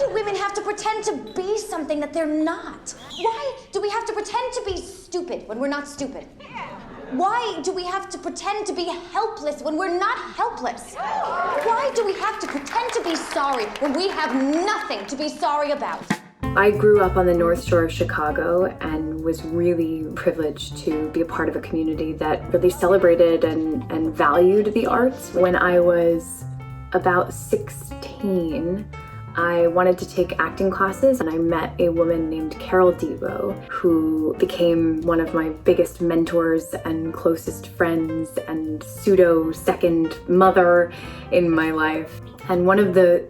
do women have to pretend to be something that they're not? Why do we have to pretend to be stupid when we're not stupid? Why do we have to pretend to be helpless when we're not helpless? Why do we have to pretend to be sorry when we have nothing to be sorry about? I grew up on the North Shore of Chicago and was really privileged to be a part of a community that really celebrated and valued the arts. When I was about 16, I wanted to take acting classes, and I met a woman named Carol Debo, who became one of my biggest mentors and closest friends and pseudo second mother in my life. And one of the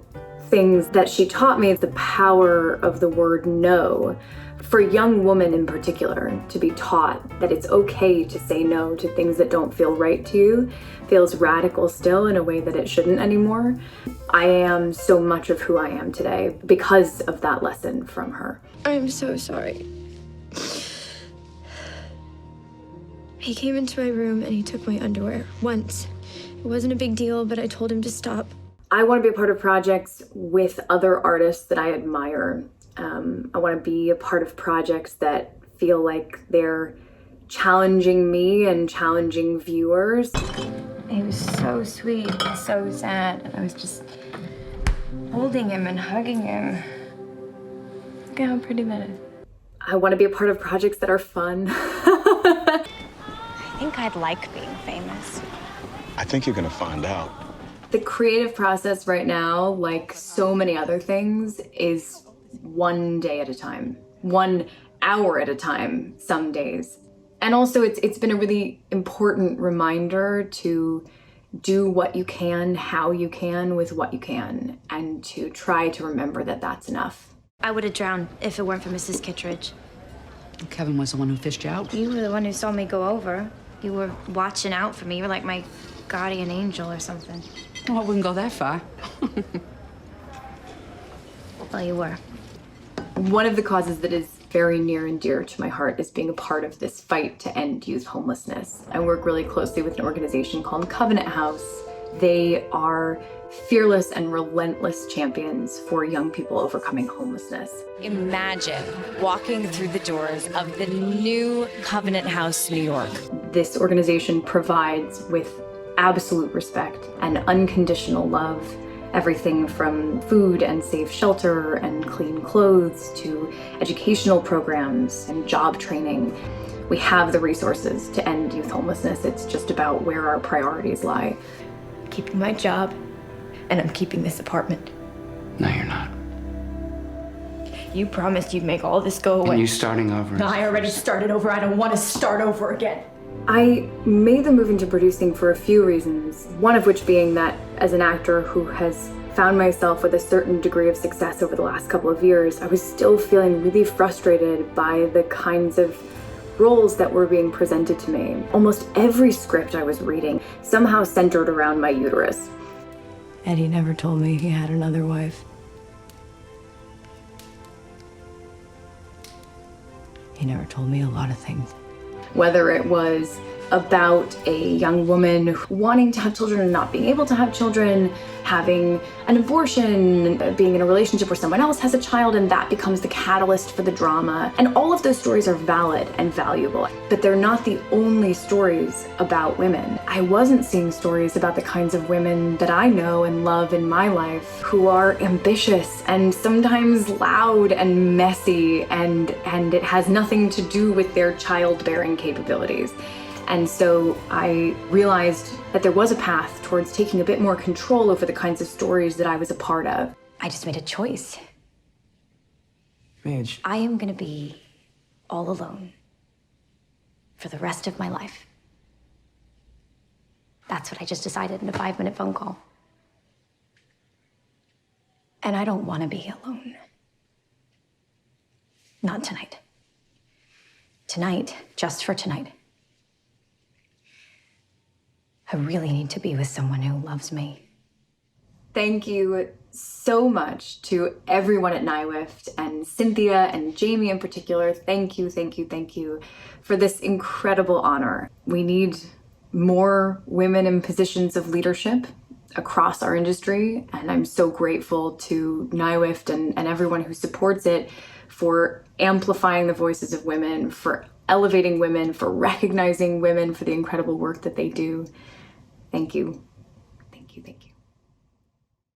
things that she taught me is the power of the word no. For a young woman in particular, to be taught that it's okay to say no to things that don't feel right to you feels radical still in a way that it shouldn't anymore. I am so much of who I am today because of that lesson from her. I'm so sorry. He came into my room and he took my underwear once. It wasn't a big deal, but I told him to stop. I want to be a part of projects with other artists that I admire. I want to be a part of projects that feel like they're challenging me and challenging viewers. He was so sweet and so sad, and I was just holding him and hugging him. Look at how pretty that is. I want to be a part of projects that are fun. I think I'd like being famous. I think you're gonna find out. The creative process right now, like so many other things, is one day at a time, 1 hour at a time, some days. And also it's been a really important reminder to do what you can, how you can, with what you can, and to try to remember that that's enough. I would have drowned if it weren't for Mrs. Kittredge. Kevin was the one who fished you out. You were the one who saw me go over. You were watching out for me. You were like my guardian angel or something. Oh, I wouldn't go that far. Well, you were. One of the causes that is very near and dear to my heart is being a part of this fight to end youth homelessness. I work really closely with an organization called Covenant House. They are fearless and relentless champions for young people overcoming homelessness. Imagine walking through the doors of the new Covenant House, New York. This organization provides with absolute respect and unconditional love everything from food and safe shelter and clean clothes to educational programs and job training. We have the resources to end youth homelessness. It's just about where our priorities lie. I'm keeping my job, and I'm keeping this apartment. No, you're not. You promised you'd make all this go away. And you starting over. No, I already started over. I don't want to start over again. I made the move into producing for a few reasons, one of which being that as an actor who has found myself with a certain degree of success over the last couple of years, I was still feeling really frustrated by the kinds of roles that were being presented to me. Almost every script I was reading somehow centered around my uterus. Eddie never told me he had another wife. He never told me a lot of things. Whether it was about a young woman wanting to have children and not being able to have children, having an abortion, being in a relationship where someone else has a child and that becomes the catalyst for the drama. And all of those stories are valid and valuable, but they're not the only stories about women. I wasn't seeing stories about the kinds of women that I know and love in my life who are ambitious and sometimes loud and messy, and it has nothing to do with their childbearing capabilities. And so I realized that there was a path towards taking a bit more control over the kinds of stories that I was a part of. I just made a choice. Midge. I am gonna be all alone for the rest of my life. That's what I just decided in a 5-minute phone call. And I don't want to be alone. Not tonight. Tonight, just for tonight. I really need to be with someone who loves me. Thank you so much to everyone at NYWIFT and Cynthia and Jamie in particular. Thank you for this incredible honor. We need more women in positions of leadership across our industry. And I'm so grateful to NIWIFT and everyone who supports it for amplifying the voices of women, for elevating women, for recognizing women for the incredible work that they do. Thank you. Thank you. Thank you.